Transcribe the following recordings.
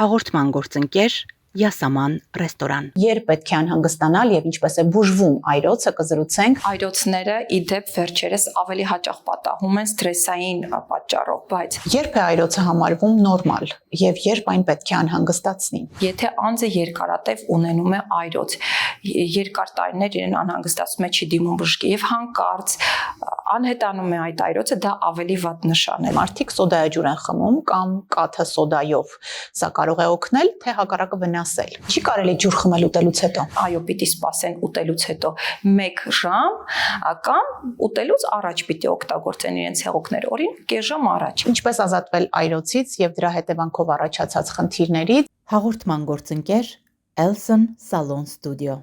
Հաղորդման գործընկեր Յասաման ռեստորան։ Երբ պետք է անհանգստանալ եւ ինչպես է բուժվում այրոցը, կզրուցենք։ Այրոցները ի դեպ վերջերս ավելի հաճախ պատահում են սթրեսային պատճառով, բայց երբ է այրոցը համարվում նորմալ եւ երբ այն պետք է անհանգստացնի։ Եթե անձը երկարատև ունենում է այրոց, երկար տարիներ իրեն անհանգստացում է, չի դիմում բժշկի եւ հանկարծ անհետանում է այդ այրոցը, դա ավելի վատ նշան է։ Մարդիկ սոդայաջուր են խմում կամ կաթը սոդայով։ Սա կարող է օգնել, թե հակառակը վնասել։ Չի կարելի ջուր խմել ուտելուց հետո։ Այո, պիտի սպասեն ուտելուց հետո 1 ժամ կամ ուտելուց առաջ պիտի օգտագործեն իրենց հեղուկները, օրինակ կես ժամ առաջ։ Ինչպես ազատվել այրոցից եւ դրա հետևանքով առաջացած խնդիրներից։ Հաղորդման գործընկեր Elson Salon Studio։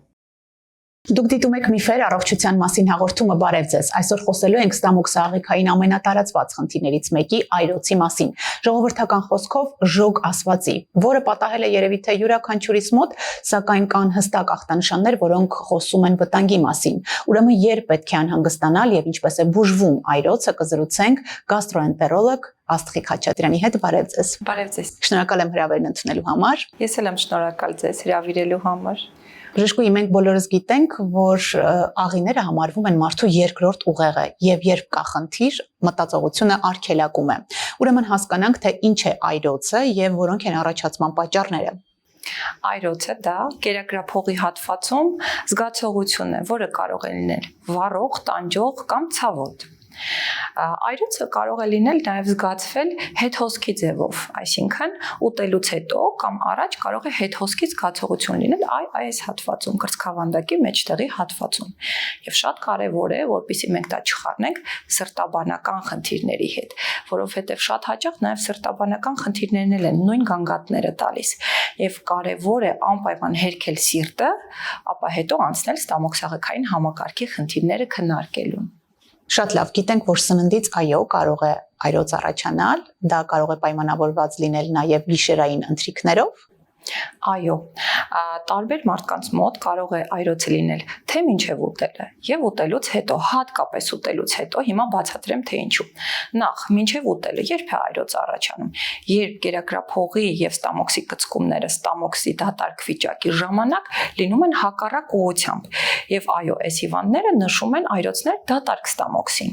Դուք դիտում եք Միֆեր առողջության մասին հաղորդումը, բարև ձեզ։ Այսօր խոսելու ենք ստամոքսի աղիքային ամենատարածված խնդիրներից մեկի այրոցի մասին։ Ժողովրդական խոսքով ժոգ ասվածի, որը պատահել է երևի թե յուրաքանչյուրիս մոտ, սակայն կան հստակ ախտանշաններ, որոնք խոսում են վտանգի մասին։ Ուրեմն երբ պետք է անհանգստանալ եւ ինչպես է բուժվում այրոցը, կզրուցենք գաստրոենտերոլոգ Աստղիկ Խաչատրյանի հետ, բարև ձեզ։ Բարև ձեզ։ Շնորհակալ եմ հրավերն ընդունելու համար։ Ես էլ եմ շնորհակալ ձեզ հրավիրելու համար։ Բժշկուհի, մենք բոլորս գիտենք, որ աղիները համարվում են մարդու երկրորդ ուղեղը եւ երբ կա խնդիր, մտածողությունը արգելակում է։ Ուրեմն հասկանանք, թե ինչ է այրոցը եւ որոնք են առաջացման պատճառները։ Այրոցը դա կերակրափողի հատվածում զգացողություն է, որը կարող է լինել վառող, տանջող կամ ցավոտ։ Այրոցը կարող է լինել նաև զգացվել հետհոսքի ձևով, այսինքն ուտելուց հետո կամ առաջ կարող է հետհոսքի զգացողություն լինել այս հատվածում, կրծքավանդակի մեջտեղի հատվածում։ Եվ շատ կարևոր է, որպեսզի մենք դա չխառնենք սրտաբանական խնդիրների հետ, որովհետև շատ հաճախ նաև սրտաբանական խնդիրներն են նույն գանգատները տալիս։ Եվ կարևոր է անպայման հերքել սիրտը, ապա հետո անցնել ստամոքսաղիքային համակարգի խնդիրները քննարկելուն։ Շատ լավ, գիտենք, որ սննդից այո կարող է այրոց առաջանալ, դա կարող է պայմանավորված լինել նաև գիշերային ընթրիքներով։ Այո, տարբեր մարդկանց մոտ կարող է այրոցը լինել թե մինչև ուտելը եւ ուտելուց հետո, հատկապես ուտելուց հետո, հիմա բացատրեմ թե ինչու։ Նախ, մինչև ուտելը երբ է այրոց առաջանում, երբ կերակրափողի եւ ստամոքսի կծկումները ստամոքսի դատարկ վիճակի ժամանակ լինում են հակառակ ուղղությամբ եւ այո, այս հիվանդները նշում են այրոցներ դատարկ ստամոքսին։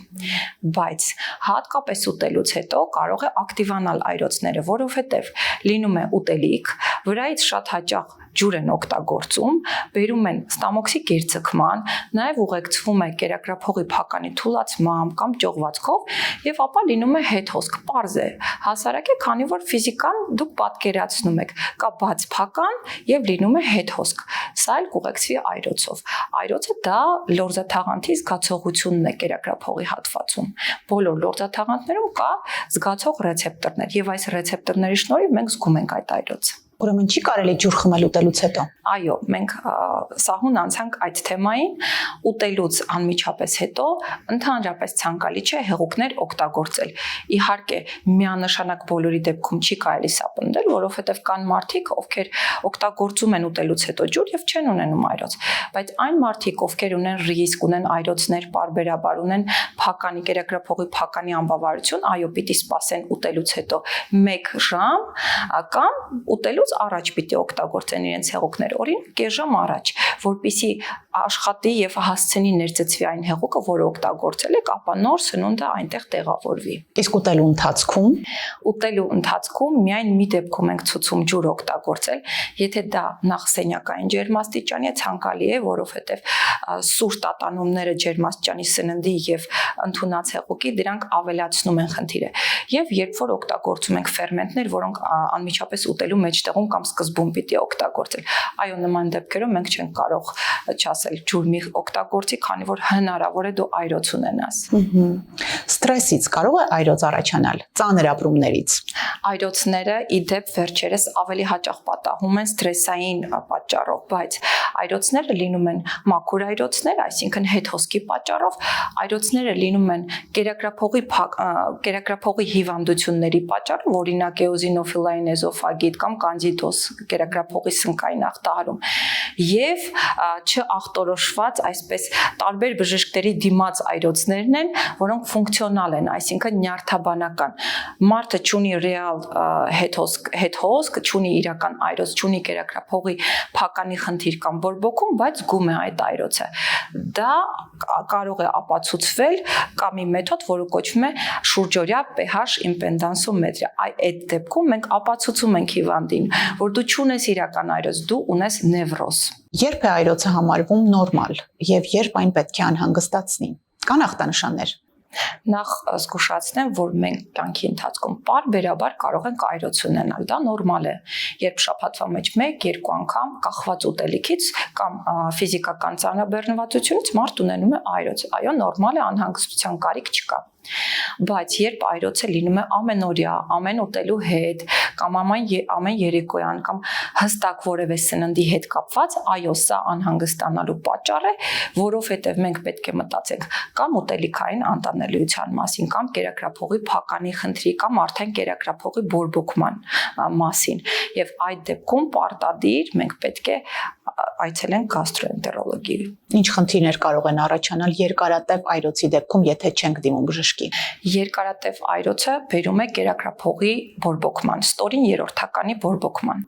Բայց հատկապես ուտելուց հետո կարող է ակտիվանալ այրոցները, որովհետեւ լինում է ուտելիք, վրայից շատ հաճախ ջուր են օգտագործում, բերում են ստամոքսի գերձգման, նաև ուղեկցվում է կերակրափողի փականի թուլացմամբ կամ ճողվածքով եւ ապա լինում է հետհոսք, պարզ է, հասարակ է, քանի որ ֆիզիկան դուք պատկերացնում եք, կա բաց փական եւ լինում է հետհոսք, սա էլ կուղեկցվի այրոցով։ Այրոցը դա լորձաթաղանթի զգացողությունն է կերակրափողի հատվածում։ Բոլոր լորձաթաղանթներում կա զգացող ռեցեպտորներ եւ այս ռեցեպտորների շնորհիվ մենք զգում ենք այդ այրոցը։ Ուրեմն չի կարելի ջուր խմել ուտելուց հետո։ Այո, մենք սահուն անցանք այդ թեմային, ուտելուց անմիջապես հետո ընդհանրապես ցանկալի չէ հեղուկներ օգտագործել։ Իհարկե, միանշանակ բոլորի դեպքում չի կարելի սա պնդել, որովհետև կան մարդիկ, ովքեր օգտագործում են ուտելուց հետո ջուր եւ չեն ունենում այրոց, բայց այն մարդիկ, ովքեր ունեն ռիսկ, ունեն այրոցներ պարբերաբար, ունեն փականի կերակրափողի փականի անբավարարություն, այո, պիտի սպասեն ուտելուց հետո 1 ժամ կամ ուտելու առաջ պիտի օգտագործեն իրենց հեղուկները, օրինակ կես ժամ առաջ, որպեսզի աշխատի եւ հասցնի ներծծվի այն հեղուկը, որը օգտագործել եք, ապա նոր սնունդը այնտեղ տեղավորվի։ Իսկ ուտելու ընթացքում միայն մի դեպքում ենք ցուցում ջուր օգտագործել, եթե դա նախ սենյակային ջերմաստիճանի է, ցանկալի է, որովհետեւ սուր տատանումները ջերմաստիճանի սննդի եւ ընդունած հեղուկի դրանք ավելացնում են խնդիրը։ Եվ երբ որ օգտագործում ենք ֆերմենտներ, որոնք անմիջապես ուտելու մեջտեղում կամ սկզբում պիտի օգտագործել։ Այո, նման դեպքերում մենք չենք կարող չասել ջուր մի օգտագործի, քանի որ հնարավոր է դու այրոց ունենաս։ Ստրեսից կարող է այրոց առաջանալ, ծանր ապրումներից։ Այրոցները ի դեպ վերջերս ավելի հաճախ պատահում են ստրեսային պատճառով, բայց այրոցները լինում են մաքուր այրոցներ, այսինքն հետհոսքի պատճառով, այրոցները լինում են կերակրափողի հիվանդությունների պատճառով, օրինակ էոզինոֆիլային էզոֆագիտ կամ ադիդոզ կերակրափողի սնկային ախտահարում եւ չախտորոշված այսպես տարբեր բժիշկների դիմաց այրոցներն են, որոնք ֆունկցիոնալ են, այսինքն նյարդաբանական։ Մարդը ունի ռեալ հետհոսք, ունի իրական այրոց, ունի կերակրափողի փականի խնդիր կամ բորբոքում, բայց զգում է այդ այրոցը։ Դա կարող է ապացուցվել կա մի մեթոդ, որը կոչվում է շուրջօրյա pH իմպեդանսոմետրիա։ Այդ դեպքում մենք ապացուցում ենք հիվանդին, որ դու չունես իրական այրոց, դու ունես նևրոզ։ Երբ է այրոցը համարվում նորմալ եւ երբ այն պետք է անհանգստացնի։ Կան ախտանշաններ։ Նախ զգուշացնեմ, որ մենք կյանքի ընթացքում պարբերաբար կարող ենք այրոց ունենալ, դա նորմալ է։ Երբ շաբաթվա մեջ 1-2 անգամ կախված ուտելիքից կամ ֆիզիկական ծանրաբեռնվածությունից մարդ ունենում է այրոց, այո, նորմալ է, անհանգստության կարիք չկա։ Բայց երբ այրոցը լինում է ամենօրյա, ամեն ուտելու հետ, կամ ամեն երեկոյան, կամ հստակ որևէ սննդի հետ կապված, այո, սա անհանգստանալու պատճառ է, որովհետև մենք պետք է մտածենք կամ ուտելիքային անտանելիության մասին, կամ կերակրափողի փականի խնդրի, կամ արդեն կերակրափողի բորբոքման մասին, եւ այդ դեպքում պարտադիր մենք պետք է այցելենք գաստրոենտերոլոգի։ Ինչ խնդիրներ կարող են առաջանալ երկարատև այրոցի դեպքում, եթե չենք դիմում բժշկի։ Երկարատև այրոցը բերում է կերակրափողի բորբոքման, ստորին երրորդականի բորբոքման։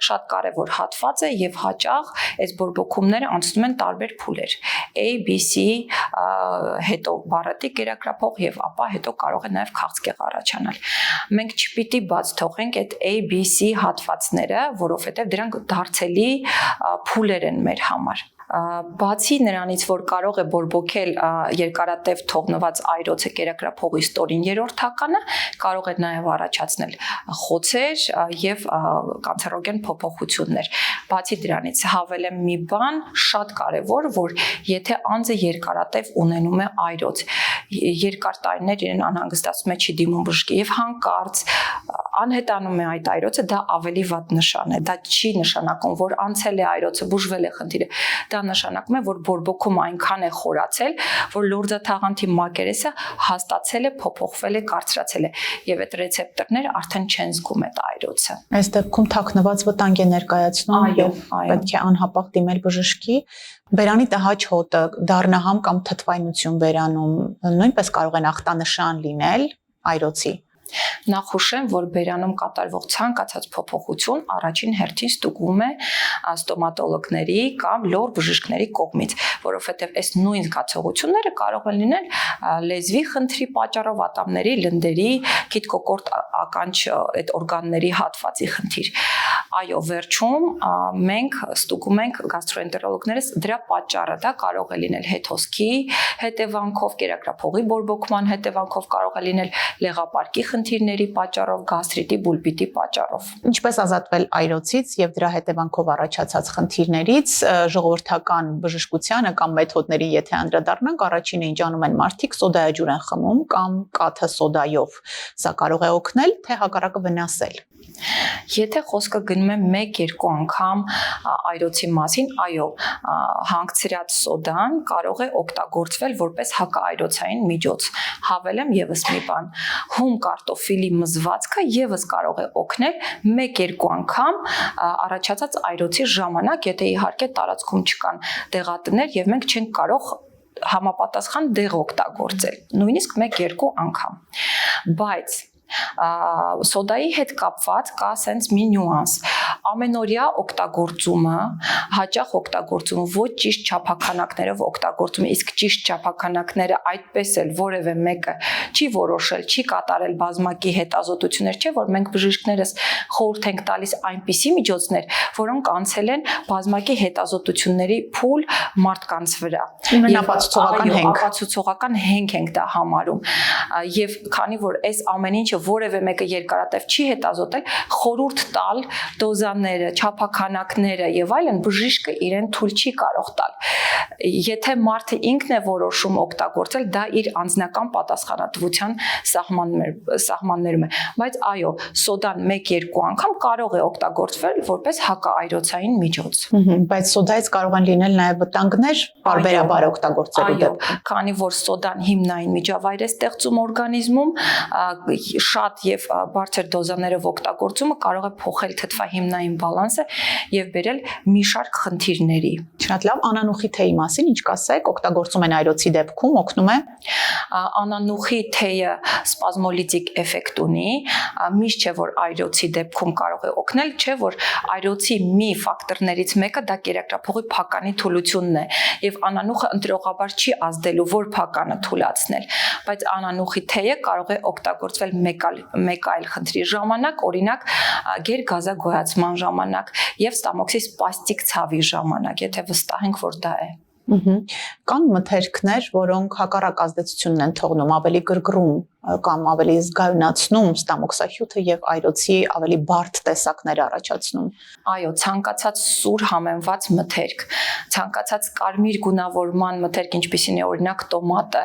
Շատ կարևոր հատված է եւ հաճախ այս բորբոքումները անցնում են տարբեր փուլեր։ A, B, C, հետո բառատի կերակրափող եւ ապա հետո կարող է նաեւ քաղցկեղ առաջանալ։ Մենք չպիտի բաց թողենք այդ A, B, C հատվածները, որովհետեւ դրանք դարձելի փուլեր են մեր համար։ Բացի նրանից, որ կարող է բորբոքել երկարատև թողնված այրոցը կերակրափողի ստորին երրորդականը, կարող է նաև առաջացնել խոցեր եւ կանցերոգեն փոփոխություններ։ Բացի դրանից հավելեմ մի բան շատ կարևոր, որ եթե անձը երկարատև ունենում է այրոց, երկար տարիներ իրեն անհանգստացնում է, չի դիմում բժշկի եւ հանկարծ անհետանում է այդ այրոցը, դա ավելի վատ նշան է։ Դա չի նշանակում, որ անցել է այրոցը, բուժվել է խնդիրը։ Դա նշանակում է, որ բորբոքումը այնքան է խորացել, որ լորձաթաղանթի մակերեսը հաստացել է, փոփոխվել է, կարծրացել է եւ այդ ռեցեպտորները արդեն չեն զգում այդ այրոցը։ Այս դեպքում թաքնված վտանգ է ներկայացնում եւ պետք է անհապաղ դիմել բժշկի։ Բերանի տհաճ հոտը, դառնահամ կամ թթվայնություն բերանում նույնպես կարող են ախտանշան լինել այրոցի։ Նախուշեմ, որ բերանում կատարվող ցանկացած փոփոխություն առաջին հերթին ստուգվում է ստոմատոլոգների կամ լոր բժիշկների կողմից, որովհետև այս նույն զգացողությունները կարող են լինել լեզվի խնդրի պատճառով, ատամների, լնդերի, քիթ-կոկորտ ականջ այդ օրգանների հատվածի խնդիր։ Այո, վերջում մենք ստուգում ենք գաստրոենտերոլոգներս դրա պատճառը, դա կարող է լինել հետհոսքի հետևանքով, կերակրափողի բորբոքման հետևանքով, կարող է լինել լեղապարկի խնդիրների պատճառով, գաստրիտի, բուլբիտի պատճառով։ Ինչպես ազատվել այրոցից եւ դրա հետևանքով առաջացած խնդիրներից, ժողովրդական բժշկությանը կամ մեթոդների եթե անդրադառնանք, առաջինը ինչ անում են մարդիկ, սոդայաջուր են խմում կամ կաթը սոդայով։ Սա կարող է օգնել, թե հակառակը վնասել։ Եթե խոսքը գնում է 1-2 անգամ այրոցի մասին, այո, հանգցրած սոդան կարող է օգտագործվել որպես հակաայրոցային միջոց։ Հավելեմ եւս մի բան, հում կարտոֆիլի մզվածքը եւս կարող է օգնել 1-2 անգամ առաջացած այրոցի ժամանակ, եթե իհարկե տարածքում չկան դեղատներ եւ մենք չենք կարող համապատասխան դեղ օգտագործել, նույնիսկ 1-2 անգամ։ Բայց սոդայի հետ կապված կա սենց մի նյուանս։ Ամենօրյա օգտագործումը, հաճախ օգտագործումը ոչ ճիշտ չափաքանակներով օգտագործումը, իսկ ճիշտ չափաքանակները այդպես էլ որևէ մեկը չի որոշել, չի կատարել բազմակի հետազոտություններ, չէ՞ որ մենք բժիշկներս խորհուրդ ենք տալիս այնպիսի միջոցներ, որոնք անցել են բազմակի հետազոտությունների փուլ մարդկանց վրա։ Ապացուցողական հենք ենք դա համարում։ Եվ քանի որ այս ամեն ինչը որևէ մեկը երկարատև չի հետազոտել, խորհուրդ տալ դոզաները, չափաքանակները եւ այլն բժիշկը իրեն թույլ չի կարող տալ։ Եթե մարդը ինքն է որոշում օգտագործել, դա իր անձնական պատասխանատվության սահմաններում է, բայց այո, սոդան 1-2 անգամ կարող է օգտագործվել որպես հակաայրոցային միջոց։ Բայց սոդայից կարող են լինել նաեւ վտանգներ պարբերաբար օգտագործելու դեպքում։ Քանի որ սոդան հիմնային միջավայր է ստեղծում օրգանիզմում, շատ եւ բարձր դոզաներով օգտագործումը կարող է փոխել թթվահիմնային հորմոնային բալանսը եւ բերել մի շարք խնդիրների։ Շատ լավ, անանուխի թեյի մասին ինչ կասեք, օգտագործում են այրոցի դեպքում, օգնում է։ Անանուխի թեյը սպազմոլիտիկ էֆեկտ ունի, միշտ չէ որ այրոցի դեպքում կարող է օգնել, չէ որ այրոցի մի ֆակտորներից մեկը դա կերակրափողի փականի թուլությունն է եւ անանուխը ընտրողաբար չի ազդելու որ փականը թուլացնել, բայց անանուխի թեյը կարող է օգտագործվել մեկ այլ խնդրի ժամանակ, օրինակ գերգազագոյացման ժամանակ եւ ստամոքսի սպաստիկ ցավի ժամանակ, եթե վստահ ենք որ դա է։ Կան մթերքներ, որոնք հակառակ ազդեցությունն են թողնում, ավելի գրգռում կամ ավելի զգայունացնում ստամոքսահյութը եւ այրոցի ավելի բարդ տեսակներ առաջացնում։ Այո, ցանկացած սուր համեմված մթերք, ցանկացած կարմիր գունավորման մթերք, ինչպիսին է օրինակ տոմատը,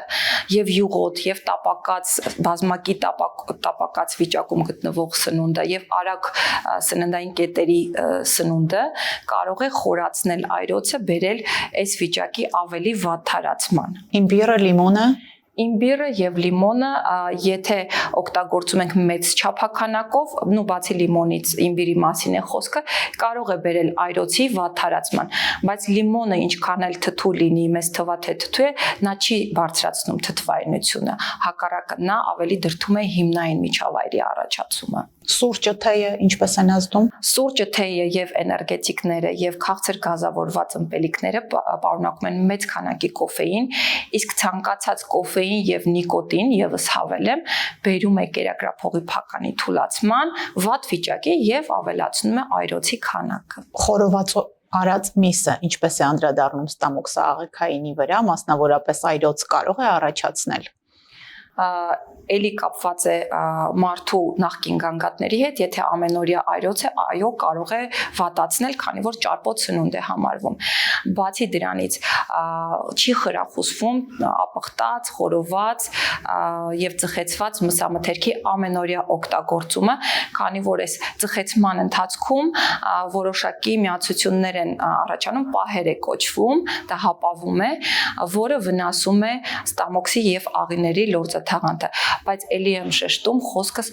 եւ յուղոտ, եւ տապակած, բազմակի տապակած վիճակում գտնվող սնունդը եւ արագ սննդային կետերի սնունդը կարող է խորացնել այրոցը, բերել այս վիճակի ավելի վատթարացման։ Իմբիրը, լիմոնը Իմբիրը եւ լիմոնը, եթե օգտագործում ենք մեծ չափականակով, բացի լիմոնից իմբիրի մասին է խոսքը, կարող է բերել այրոցի վատթարացման, բայց լիմոնը ինչքան էլ թթու լինի, մեզ թվա թե թթու է, նա չի բարձրացնում թթվայնությունը, հակառակը նա ավելի դրդում է հիմնային միջավայրի առաջացումը։ Սուրճը թեյը ինչպես են ազդում։ Սուրճը թեյը եւ էներգետիկները եւ քաղցր գազավորված ըմպելիքները պարունակում են մեծ քանակի կոֆեին, իսկ ցանկացած կոֆեին եւ նիկոտին եւս հավելեմ բերում է կերակրափողի փականի թուլացման, վատ վիճակի եւ ավելացնում է այրոցի քանակը։ Խորոված արած միսը ինչպես է անդրադառնում ստամոքսաղեքայինի վրա, մասնավորապես այրոց կարող է առաջացնել։ Էլի կապված է մարդու նախկին գանգատների հետ, եթե ամենօրյա այրոց է, այո, կարող է վատացնել, քանի որ ճարպոտ սնունդ է համարվում։ Բացի դրանից չի խրախուսվում ապխտած, խորոված եւ ծխեցված մսամթերքի ամենօրյա օգտագործումը, քանի որ այս ծխեցման ընթացքում որոշակի միացություններ են առաջանում, պահեր է կոչվում, դա հապավում է, որը վնասում է ստամոքսի եւ աղիների լորձաթաղանթը, բայց ելի եմ շեշտում խոսքս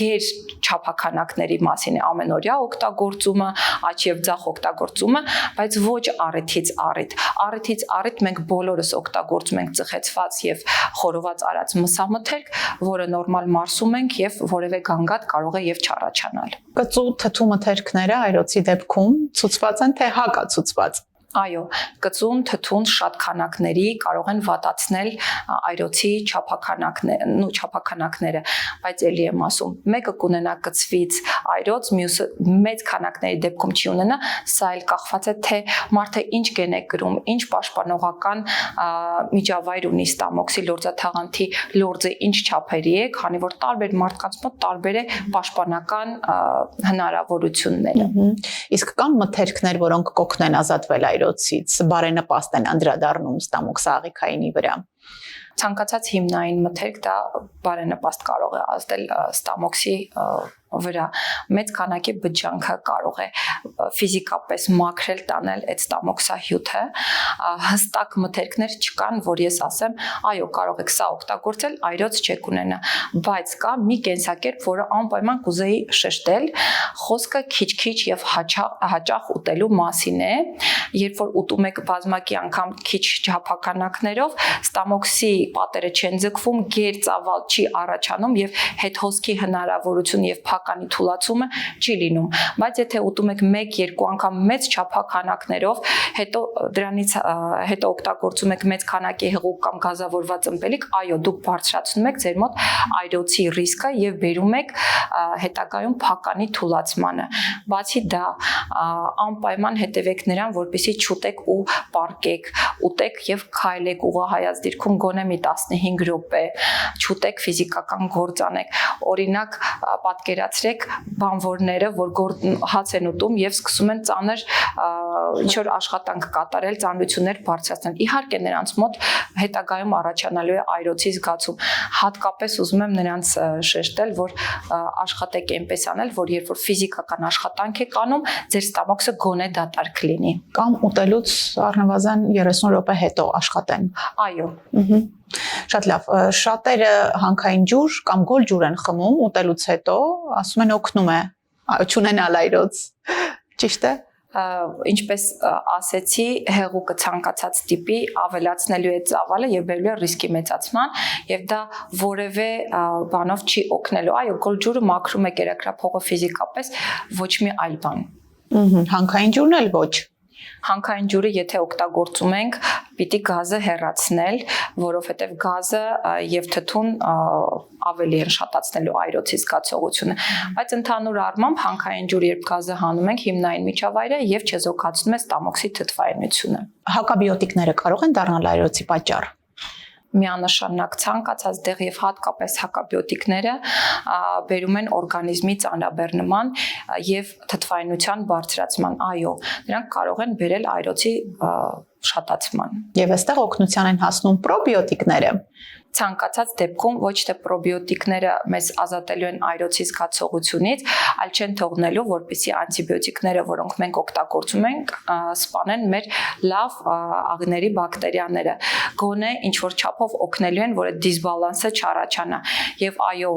գեր չափականակների մասին է ամենօրյա օգտագործումը, աճ եւ ձախ օգտագործումը, բայց ոչ առիթից առիթ։ Առիթից առիթ մենք բոլորս օգտագործում ենք ծխեցված եւ խորոված արած մսամթերք, որը նորմալ մարսում ենք եւ որևէ գանգատ կարող է եւ չառաջանալ։ Կծու թթու մթերքները այրոցի դեպքում ցուցված են թե հակացուցված։ Այո, կծուն, թթուն շատ քանակների կարող են վատացնել այրոցի չափականակները, բայց էլի եմ ասում, մեկը կունենա կծվից այրոց, մյուսը մեծ քանակների դեպքում չի ունենա, սա էլ կախված է թե մարդը ինչ գեն է կրում, ինչ պաշտպանողական միջավայր ունի ստամոքսի լորձաթաղանթի լորձը ինչ չափերի է, քանի որ տարբեր մարդկանց մոտ տարբեր է պաշտպանական հնարավորությունները։ Իսկ կան մթերքներ, որոնք կօգնեն ազատվել այրոցից, բարենպաստ են անդրադառնում ստամոքսաղեքայինի վրա։ Ցանկացած հիմնային մթերք դա բարենպաստ կարող է ազդել ստամոքսի վրա, մեծ քանակի բջջանքը կարող է ֆիզիկապես մաքրել տանել այդ ստամոքսահյութը, հստակ մթերքներ չկան, որ ես ասեմ, այո, կարող եք սա օգտագործել, այրոց չեք ունենա, բայց կա մի կենսակերպ, որը անպայման կուզեի շեշտել, խոսքը քիչ-քիչ եւ հաճախ ուտելու մասին է, երբ որ ուտում եք բազմակի անգամ քիչ չափականակներով, ստամոքսի պատերը չեն ձգվում, գեր ծավալ չի առաջանում եւ հետհոսքի հնարավորություն եւ փականի թուլացումը չի լինում, բայց եթե ուտում եք 1-2 անգամ մեծ չափականակներով, հետո դրանից հետո օգտագործում եք մեծ քանակի հեղուկ կամ գազավորված ըմպելիք, այո, դուք բարձրացնում եք ձեր մոտ այրոցի ռիսկը եւ բերում եք հետագայում փականի թուլացմանը։ Բացի դա, անպայման հետևեք նրան, որպեսզի չուտեք ու պառկեք, ուտեք եւ քայլեք ուղղահայաց դիրքում գոնե մի 15 րոպե, չուտեք ֆիզիկական գործ անեք։ Օրինակ, պատկերացրեք բանվորները, որ հաց են ուտում եւ սկսում են ծանր ինչ-որ աշխատանք կատարել, ծանրություններ բարձրացնել։ Իհարկե նրանց մոտ հետագայում առաջանալու է այրոցի զգացում։ Հատկապես ուզում եմ նրանց շեշտել, որ աշխատեք այնպես անել, որ երբ որ ֆիզիկական աշխատանք եք անում, ձեր ստամոքսը գոնե դատարկ լինի։ Կամ ուտելուց առնվազն 30 րոպե հետո աշխատեն։ Այո։ Շատ լավ, շատերը հանքային ջուր կամ գոլ ջուր են խմում ուտելուց հետո, ասում են օգնում է Չունենալ այրոց։ Ճիշտ է։ Ինչպես ասեցի, հեղուկը ցանկացած տիպի ավելացնելու է ծավալը եւ բերելու է ռիսկի մեծացման եւ դա որևէ բանով չի օգնելու։ Այո, գոլջուրը մաքրում է կերակրափողը ֆիզիկապես, ոչ մի այլ բան։ Հանքային ջուրն էլ ոչ։ Հանքային ջուրը եթե օգտագործում ենք, պիտի գազը հեռացնել, որովհետև գազը եւ թթուն ավելի են շատացնելու այրոցի զգացողությունը, բայց ընդհանուր առմամբ հանքային ջուրը երբ գազը հանում ենք, հիմնային միջավայրը եւ չեզոքացնում է ստամոքսի թթվայնությունը։ Հակաբիոտիկները կարող են դառնալ այրոցի պատճառ։ Միանշանակ ցանկացած դեղ եւ հատկապես հակաբիոտիկները բերում են օրգանիզմի ծանրաբեռնման եւ թթվայնության բարձրացման։ Այո, նրանք կարող են բերել այրոցի շատացման։ Եվ այստեղ օգնության են հասնում պրոբիոտիկները։ Ցանկացած դեպքում ոչ թե պրոբիոտիկները մեզ ազատելու են այրոցի զգացողությունից, այլ չեն թողնելու, որպեսզի անտիբիոտիկները, որոնք մենք օգտագործում ենք, սպանեն մեր լավ աղների բակտերիաները, գոնե ինչ որ չափով օգնելու են, որ այդ դիսբալանսը չառաջանա։ Եվ այո,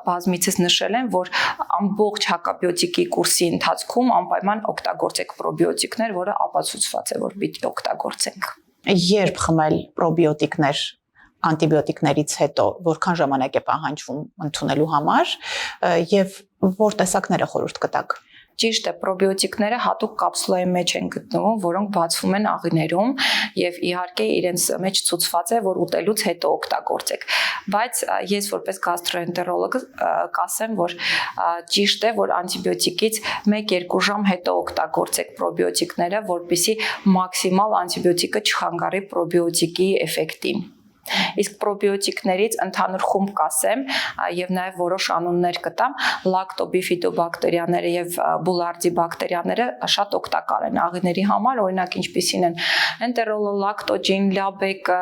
բազմիցս նշել են, որ ամբողջ հակաբիոտիկի կուրսի ընթացքում անպայման օգտագործեք պրոբիոտիկներ, որը ապացուցված է, որ պիտի օգտագործենք։ Երբ խմել պրոբիոտիկներ անտիբիոտիկներից հետո որքան ժամանակ է պահանջվում ընդունելու համար եւ որ տեսակները խորհուրդ կտաք։ Ճիշտ է, պրոբիոտիկները հատուկ կապսուլայի մեջ են գտնվում, որոնք բացվում են աղիներում եւ իհարկե իրենց մեջ ցուցված է, որ ուտելուց հետո օգտագործեք։ Բայց ես որպես գաստրոենտերոլոգ կասեմ, որ ճիշտ է, որ անտիբիոտիկից 1-2 ժամ հետո օգտագործեք պրոբիոտիկները, որպեսզի մաքսիմալ անտիբիոտիկը չխանգարի պրոբիոտիկի էֆեկտին։ Իսկ պրոբիոտիկներից ընդհանուր խումբ կասեմ եւ նաեւ որոշ անուններ կտամ, լակտոբիֆիդոբակտերիաները եւ բուլարդի բակտերիաները շատ օգտակար են աղիների համար, օրինակ ինչպիսին են էնտերոլոլակտոջին, լաբեկը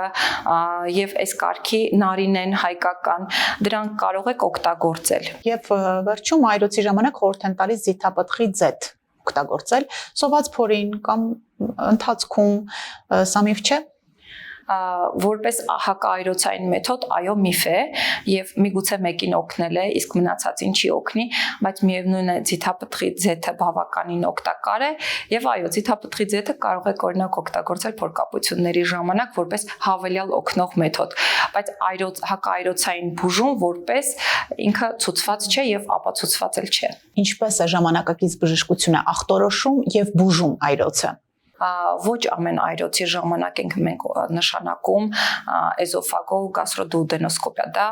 եւ այս կարգի նարինեն հայկական, դրանք կարող եք օգտագործել։ Եվ վերջում այրոցի ժամանակ խորհուրդ են տալիս զիթապտղի ձեթ օգտագործել, սոված փորին կամ ընթացքում, սա միֆ չէ։ Որպես հակաայրոցային մեթոդ, այո, միֆ է եւ միգուցե մեկին օգնել է, իսկ մնացածին չի օգնի, բայց միևնույն է զիթապտղի ձեթը բավականին օգտակար է եւ այո, զիթապտղի ձեթը կարող եք օրինակ օգտագործել փորկապությունների ժամանակ որպես հավելյալ օգնող մեթոդ, բայց հակաայրոցային բուժում որպես ինքը ցուցված չէ եւ ապացուցված էլ չէ։ Ինչպես է ժամանակակից բժշկությունը ախտորոշում եւ բուժում այրոցը։ Ոչ ամեն այրոցի ժամանակ ենք մենք նշանակում էզոֆագո գաստրոդուոդենոսկոպիա, դա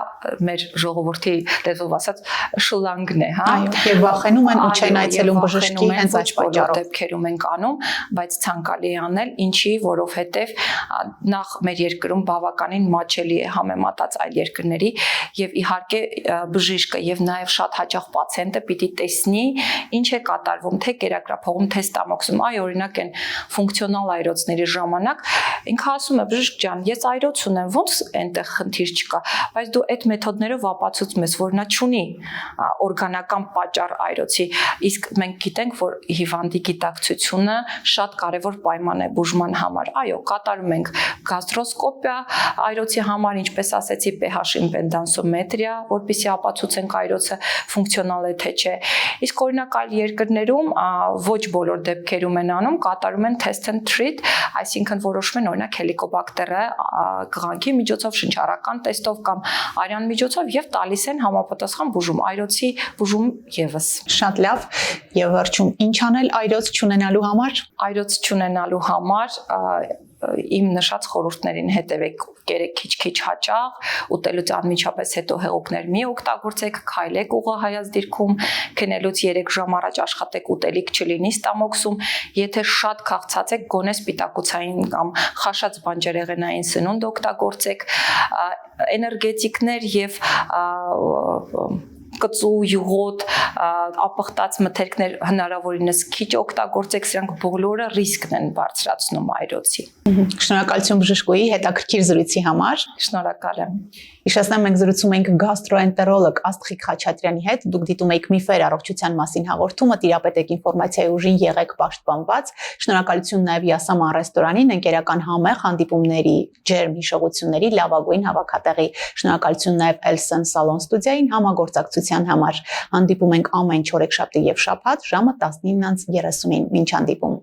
մեր ժողովրդի լեզվով ասած շլանգն է, հա։ Այո, եւ վախենում են ու չեն այցելում բժշկի հենց այս պատճառով։ Դեպքերում ենք անում, բայց ցանկալի է անել, ինչի, որովհետեւ նախ մեր երկրում բավականին մաչելի է համեմատած այլ երկրների եւ իհարկե բժիշկը եւ նաեւ շատ հաճախ պացիենտը պիտի տեսնի ինչ է կատարվում, թե կերակրափողում, թե ստամոքսում։ Այ օրինակ են ֆունկցիոնալ այրոցների ժամանակ ինքը ասում է բժիշկ ջան, ես այրոց ունեմ, ոնց այնտեղ խնդիր չկա, բայց դու այդ մեթոդներով ապացուցում ես, որ նա չունի օրգանական պատճառ այրոցի, իսկ մենք գիտենք, որ հիվանդի գիտակցությունը շատ կարևոր պայման է բուժման համար։ Այո, կատարում ենք գաստրոսկոպիա այրոցի համար, ինչպես ասեցի, pH իմպեդանսոմետրիա, որպեսզի ապացուցենք այրոցը ֆունկցիոնալ է թե չէ։ Իսկ օրինակ այլ երկրներում ոչ բոլոր դեպքերում են անում, կատարում են test and treat, այսինքն որոշում են օրինակ հելիկոբակտերը կղանքի միջոցով, շնչառական տեստով կամ արյան միջոցով եւ տալիս են համապատասխան բուժում, այրոցի բուժում եւս։ Շատ լավ, եւ վերջում ինչ անել այրոց չունենալու համար։ Այրոց չունենալու համար իմ նշած խորհուրդներին հետևեք, կերեք քիչ-քիչ հաճախ, ուտելուց անմիջապես հետո հեղուկներ մի օգտագործեք, քայլեք ուղղահայաց դիրքում, քնելուց 3 ժամ առաջ աշխատեք ուտելիք չլինի ստամոքսում, եթե շատ քաղցած եք, գոնե սպիտակուցային կամ խաշած բանջարեղենային սնունդ օգտագործեք, էներգետիկներ եւ կծու, յուղոտ, ապխտած մթերքներ հնարավորինս քիչ օգտագործեք, սրանք բոլորը ռիսկն են բարձրացնում այրոցի։ Շնորհակալություն բժշկուհի հետաքրքիր զրույցի համար։ Շնորհակալ եմ։ Հիշեցնեմ, մենք զրուցում ենք գաստրոենտերոլոգ Աստղիկ Խաչատրյանի հետ։ Դուք դիտում եք Միֆեր առողջության մասին հաղորդումը, տիրապետեք ինֆորմացիայի ուժին, եղեք պաշտպանված։ Շնորհակալություն նաև Յասաման ռեստորանին, ընկերական համեղ հանդիպումների, ջերմ հիշողությունների լավագույն հավաքատեղի։ Շնորհակալություն նաև Elson Salon ստուդիային համագործակցության ուղղության համար։ Հանդիպում ենք ամեն չորեքշաբթի եւ շաբաթ ժամը 19:30-ին։ Մինչ հանդիպում։